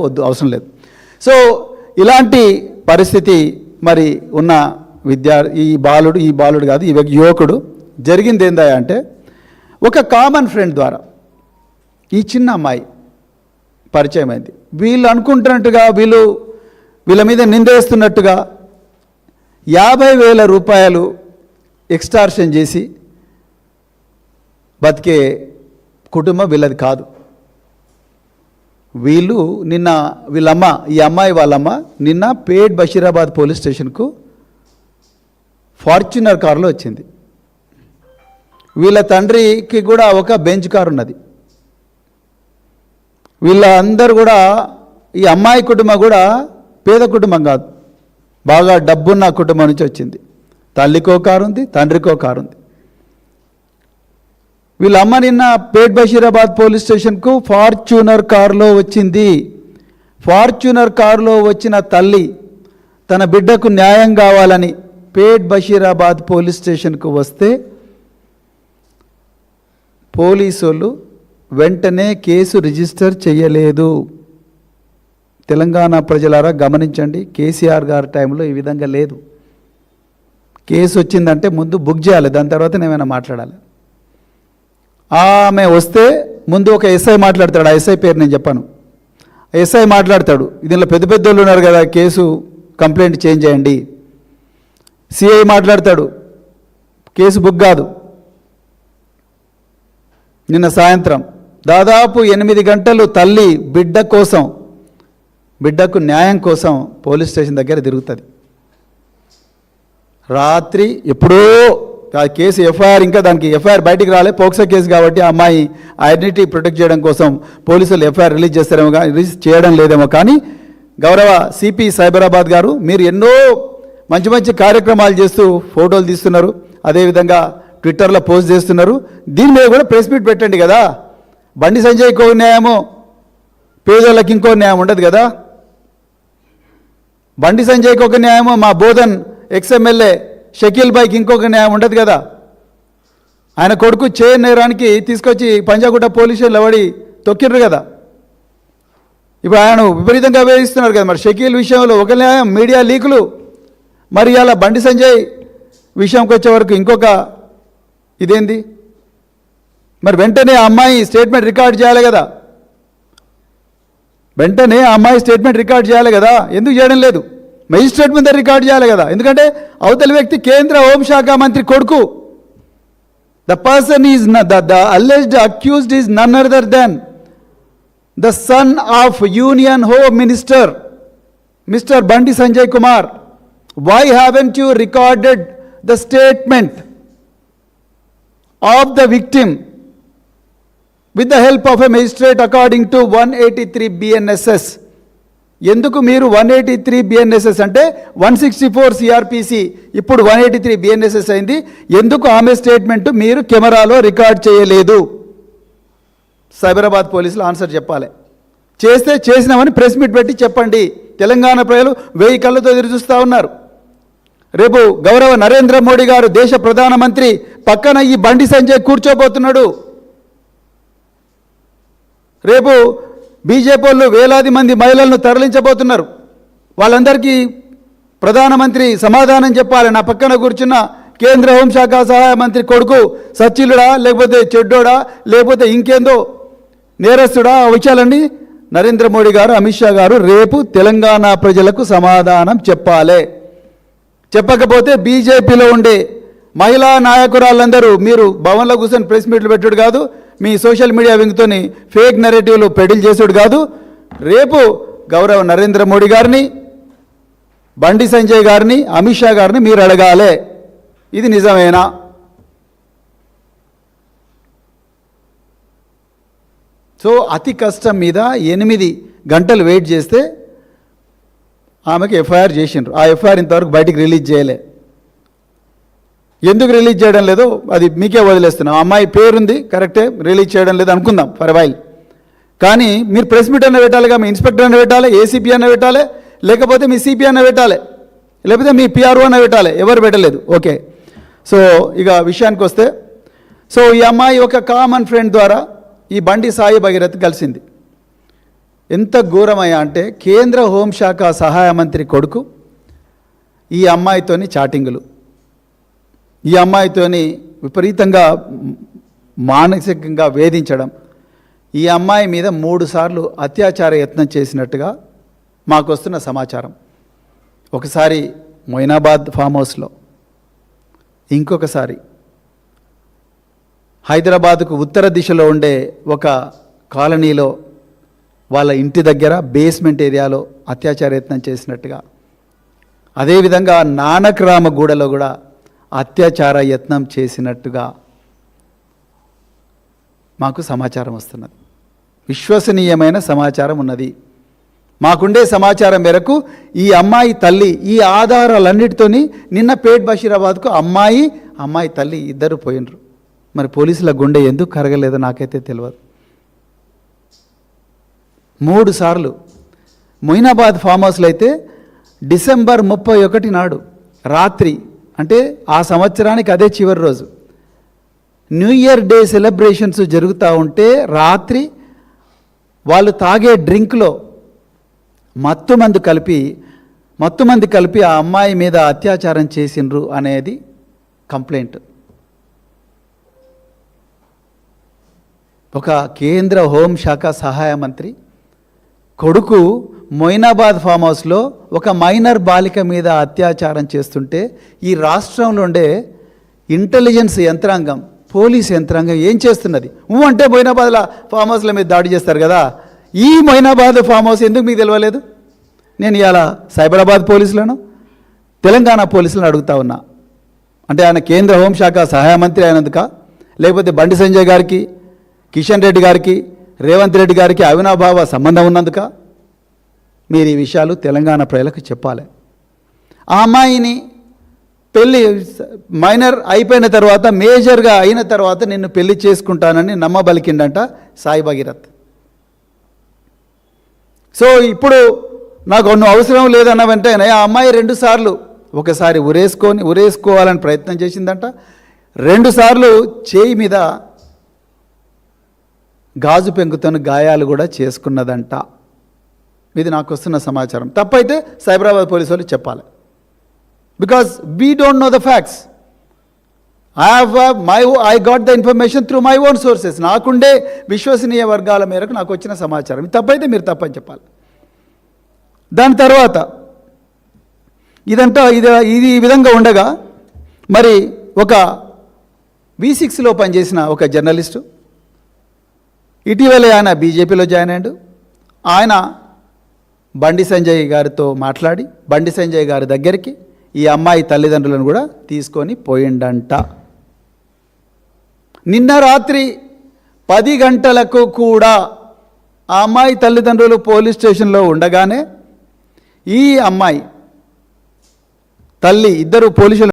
వద్దు, అవసరం లేదు. సో ఇలాంటి పరిస్థితి మరి ఉన్న ఈ బాలుడు కాదు, ఈ యువకుడు జరిగింది ఏందా అంటే ఒక కామన్ ఫ్రెండ్ ద్వారా ఈ చిన్న అమ్మాయి పరిచయం అయింది. వీళ్ళు అనుకుంటున్నట్టుగా వీళ్ళ మీద నిందేస్తున్నట్టుగా 50,000 రూపాయలు ఎక్స్టార్షన్ చేసి బతికే కుటుంబం వీళ్ళది కాదు. వీళ్ళమ్మ, ఈ అమ్మాయి వాళ్ళమ్మ నిన్న పేట్ బషీరాబాద్ పోలీస్ స్టేషన్కు ఫార్చునర్ కారులో వచ్చింది. వీళ్ళ తండ్రికి కూడా ఒక బెంచ్ కారు ఉన్నది. వీళ్ళందరూ కూడా, ఈ అమ్మాయి కుటుంబం కూడా పేద కుటుంబం కాదు, బాగా డబ్బున్న కుటుంబం నుంచి వచ్చింది. తల్లికో కారు ఉంది, తండ్రికో కారు ఉంది. వీళ్ళ అమ్మ నిన్న పేట్ బషీరాబాద్ పోలీస్ స్టేషన్కు ఫార్చునర్ కారులో వచ్చింది. ఫార్చునర్ కారులో వచ్చిన తల్లి తన బిడ్డకు న్యాయం కావాలని పేట్ బషీరాబాద్ పోలీస్ స్టేషన్కు వస్తే పోలీసులు వెంటనే కేసు రిజిస్టర్ చేయలేదు. తెలంగాణ ప్రజలారా గమనించండి, కేసీఆర్ గారి టైంలో ఈ విధంగా లేదు. కేసు వచ్చిందంటే ముందు బుక్ చేయాలి, దాని తర్వాత ఏమైనా మాట్లాడాలి. ఆమె వస్తే ముందు ఒక ఎస్ఐ మాట్లాడతాడు. ఆ ఎస్ఐ పేరు నేను చెప్పాను. ఎస్ఐ మాట్లాడతాడు, దీనిలో పెద్ద పెద్దోళ్ళు ఉన్నారు కదా, కేసు కంప్లైంట్ చేంజ్ చేయండి. సిఐ మాట్లాడతాడు, కేసు బుక్ కాదు. నిన్న సాయంత్రం దాదాపు 8 గంటలు తల్లి బిడ్డకు న్యాయం కోసం పోలీస్ స్టేషన్ దగ్గర తిరుగుతుంది. రాత్రి ఎప్పుడో కేసు ఎఫ్ఐఆర్, ఇంకా దానికి ఎఫ్ఐఆర్ బయటికి రాలే, పోక్సో కేసు కాబట్టి ఆ అమ్మాయి ఐడెంటిటీ ప్రొటెక్ట్ చేయడం కోసం పోలీసులు ఎఫ్ఐఆర్ రిలీజ్ చేస్తారేమో, రిలీజ్ చేయడం లేదేమో. కానీ గౌరవ సిపి సైబరాబాద్ గారు, మీరు ఎన్నో మంచి మంచి కార్యక్రమాలు చేస్తూ ఫోటోలు తీస్తున్నారు, అదేవిధంగా ట్విట్టర్లో పోస్ట్ చేస్తున్నారు. దీని మీద కూడా ప్రెస్ మీట్ పెట్టండి కదా. బండి సంజయ్కి ఒక న్యాయమో, పేదోళ్ళకి ఇంకో న్యాయం ఉండదు కదా. బండి సంజయ్కి ఒక న్యాయమో, మా బోధన్ ఎక్స్ఎమ్మెల్యే షకీల్ భాయ్కి ఇంకొక న్యాయం ఉండదు కదా. ఆయన కొడుకు నేరానికి తీసుకొచ్చి పంజాగుట్ట పోలీస్ స్టేషన్లో పడి తొక్కిర్రు కదా. ఇప్పుడు ఆయన విపరీతంగా వేయిస్తున్నారు కదా. మరి షకీల్ విషయంలో ఒక న్యాయం, మీడియా లీకులు, మరి అలా బండి సంజయ్ విషయంకి వచ్చే వరకు ఇంకొక ఇదేంది? మరి వెంటనే ఆ అమ్మాయి స్టేట్మెంట్ రికార్డ్ చేయాలి కదా. ఎందుకు చేయడం లేదు? మెజిస్ట్రేట్ ముందే రికార్డ్ చేయాలి కదా. ఎందుకంటే అవతలి వ్యక్తి కేంద్ర హోంశాఖ మంత్రి కొడుకు. The person is the alleged accused is none other than the son of union home minister mister Bandi Sanjay Kumar. Why haven't you recorded the statement of the victim with the help of a magistrate according to 183 BNSS? ఎందుకు మీరు 183 BNSS అంటే 164 CRPC, ఇప్పుడు 183 BNSS అయింది. ఎందుకు ఆమె statement మీరు కెమెరాలో record చేయలేదు? సైబరాబాద్ పోలీసులు ఆన్సర్ చెప్పాలి. చేస్తే చేసినామని ప్రెస్ మీట్ పెట్టి చెప్పండి. తెలంగాణ ప్రజలు 1000 కళ్ళతో ఎదురు చూస్తూ ఉన్నారు. రేపు గౌరవ నరేంద్ర మోడీ గారు దేశ ప్రధానమంత్రి పక్కన ఈ బండి సంజయ్ కూర్చోబోతున్నాడు. రేపు బీజేపీ వాళ్ళు వేలాది మంది మహిళలను తరలించబోతున్నారు. వాళ్ళందరికీ ప్రధానమంత్రి సమాధానం చెప్పాలి. నా పక్కన కూర్చున్న కేంద్ర హోంశాఖ సహాయ మంత్రి కొడుకు సచ్చిలుడా, లేకపోతే చెడ్డోడా, లేకపోతే ఇంకేందో నేరస్తుడా, ఆ విషయాలన్నీ నరేంద్ర మోడీ గారు, అమిత్ షా గారు రేపు తెలంగాణ ప్రజలకు సమాధానం చెప్పాలి. చెప్పకపోతే బీజేపీలో ఉండే మహిళా నాయకురాళ్ళందరూ మీరు భవన్లో కూర్చొని ప్రెస్ మీట్లు పెట్టుడు కాదు, మీ సోషల్ మీడియా వింగ్తోని ఫేక్ నెరేటివ్లు పెడిల్ చేసుడు కాదు. రేపు గౌరవ నరేంద్ర మోడీ గారిని, బండి సంజయ్ గారిని, అమిత్ షా గారిని మీరు అడగాలి, ఇది నిజమేనా? సో అతి కష్టం మీద 8 గంటలు వెయిట్ చేస్తే ఆమెకి ఎఫ్ఐఆర్ చేసిండ్రు. ఆ ఎఫ్ఐఆర్ ఇంతవరకు బయటికి రిలీజ్ చేయలే. ఎందుకు రిలీజ్ చేయడం లేదో అది మీకే వదిలేస్తున్నాం. అమ్మాయి పేరుంది కరెక్టే, రిలీజ్ చేయడం లేదు అనుకుందాం ఫర్ వైల్. కానీ మీరు ప్రెస్ మీట్ అన్న పెట్టాలిగా, మీ ఇన్స్పెక్టర్ అన్న పెట్టాలి, ఏసీపీ అన్న పెట్టాలి, లేకపోతే మీ సిపి అన్న పెట్టాలి, లేకపోతే మీ పిఆర్ఓ అన్న పెట్టాలి. ఎవరు పెట్టలేదు. ఓకే, సో ఇక విషయానికి వస్తే, సో ఈ అమ్మాయి ఒక కామన్ ఫ్రెండ్ ద్వారా ఈ బండి సాయి భగీరథ్ కలిసింది. ఎంత ఘోరమయ్యా అంటే కేంద్ర హోంశాఖ సహాయ మంత్రి కొడుకు ఈ అమ్మాయితోని చాటింగులు, ఈ అమ్మాయితోని విపరీతంగా మానసికంగా వేధించడం, ఈ అమ్మాయి మీద 3 సార్లు అత్యాచార యత్నం చేసినట్టుగా మాకు వస్తున్న సమాచారం. ఒకసారి మొయినాబాద్ ఫామ్ హౌస్లో, ఇంకొకసారి హైదరాబాద్కు ఉత్తర దిశలో ఉండే ఒక కాలనీలో వాళ్ళ ఇంటి దగ్గర బేస్మెంట్ ఏరియాలో అత్యాచార యత్నం చేసినట్టుగా, అదేవిధంగా నానక్రామగూడలో కూడా అత్యాచార యత్నం చేసినట్టుగా మాకు సమాచారం వస్తున్నది. విశ్వసనీయమైన సమాచారం ఉన్నది. మాకుండే సమాచారం మేరకు ఈ అమ్మాయి తల్లి ఈ ఆధారాలన్నిటితోని నిన్న పేట్ బషీరాబాద్కు అమ్మాయి తల్లి ఇద్దరు పోయినరు. మరి పోలీసుల గుండె ఎందుకు కరగలేదో నాకైతే తెలియదు. 3 సార్లు మొయినాబాద్ ఫామ్ హౌస్లో అయితే డిసెంబర్ 31 నాడు రాత్రి, అంటే ఆ సంవత్సరానికి అదే చివరి రోజు, న్యూ ఇయర్ డే సెలబ్రేషన్స్ జరుగుతూ ఉంటే రాత్రి వాళ్ళు తాగే డ్రింక్లో మత్తుమందు కలిపి ఆ అమ్మాయి మీద అత్యాచారం చేసిండ్రు అనేది కంప్లైంట్. ఒక కేంద్ర హోంశాఖ సహాయ మంత్రి కొడుకు మొయినాబాద్ ఫామ్ హౌస్లో ఒక మైనర్ బాలిక మీద అత్యాచారం చేస్తుంటే ఈ రాష్ట్రంలో ఉండే ఇంటెలిజెన్స్ యంత్రాంగం, పోలీస్ యంత్రాంగం ఏం చేస్తున్నది? అంటే మొయినాబాద్ల ఫామ్ హౌస్ల మీద దాడి చేస్తారు కదా, ఈ మొయినాబాద్ ఫామ్ హౌస్ ఎందుకు మీకు తెలియలేదు? నేను ఇవాళ సైబరాబాద్ పోలీసులను, తెలంగాణ పోలీసులను అడుగుతా ఉన్నా. అంటే ఆయన కేంద్ర హోంశాఖ సహాయ మంత్రి అయినందుక, లేకపోతే బండి సంజయ్ గారికి, కిషన్ రెడ్డి గారికి, రేవంత్ రెడ్డి గారికి అవినాభావ సంబంధం ఉన్నందుక? మీరు ఈ విషయాలు తెలంగాణ ప్రజలకు చెప్పాలి. ఆ అమ్మాయిని పెళ్ళి మైనర్ అయిపోయిన తర్వాత, మేజర్గా అయిన తర్వాత నిన్ను పెళ్లి చేసుకుంటానని నమ్మబలికిండంట సాయి భగీరథ్. సో ఇప్పుడు నాకు నువ్వు అవసరం లేదన్న వెంటనే ఆ అమ్మాయి 2 సార్లు, ఒకసారి ఉరేసుకోవాలని ప్రయత్నం చేసిందంట, 2 సార్లు చేయి మీద గాజు పెంకుతోని గాయాలు కూడా చేసుకున్నదంట. ఇది నాకు వస్తున్న సమాచారం. తప్పైతే సైబరాబాద్ పోలీసు వాళ్ళు చెప్పాలి. Because we don't know the facts. I got the information through my own sources. నాకుండే విశ్వసనీయ వర్గాల మేరకు నాకు వచ్చిన సమాచారం. ఇది తప్పైతే మీరు తప్పని చెప్పాలి. దాని తర్వాత ఇది ఈ విధంగా ఉండగా, మరి ఒక V6లో పనిచేసిన ఒక జర్నలిస్టు ఇటీవలే ఆయన బీజేపీలో జాయిన్ అయ్యాడు. ఆయన బండి సంజయ్ గారితో మాట్లాడి బండి సంజయ్ గారి దగ్గరికి ఈ అమ్మాయి తల్లిదండ్రులను కూడా తీసుకొని పోయిండంట. నిన్న రాత్రి 10 గంటలకు కూడా ఆ అమ్మాయి తల్లిదండ్రులు పోలీస్ స్టేషన్లో ఉండగానే ఈ అమ్మాయి తల్లి ఇద్దరు పోలీసులు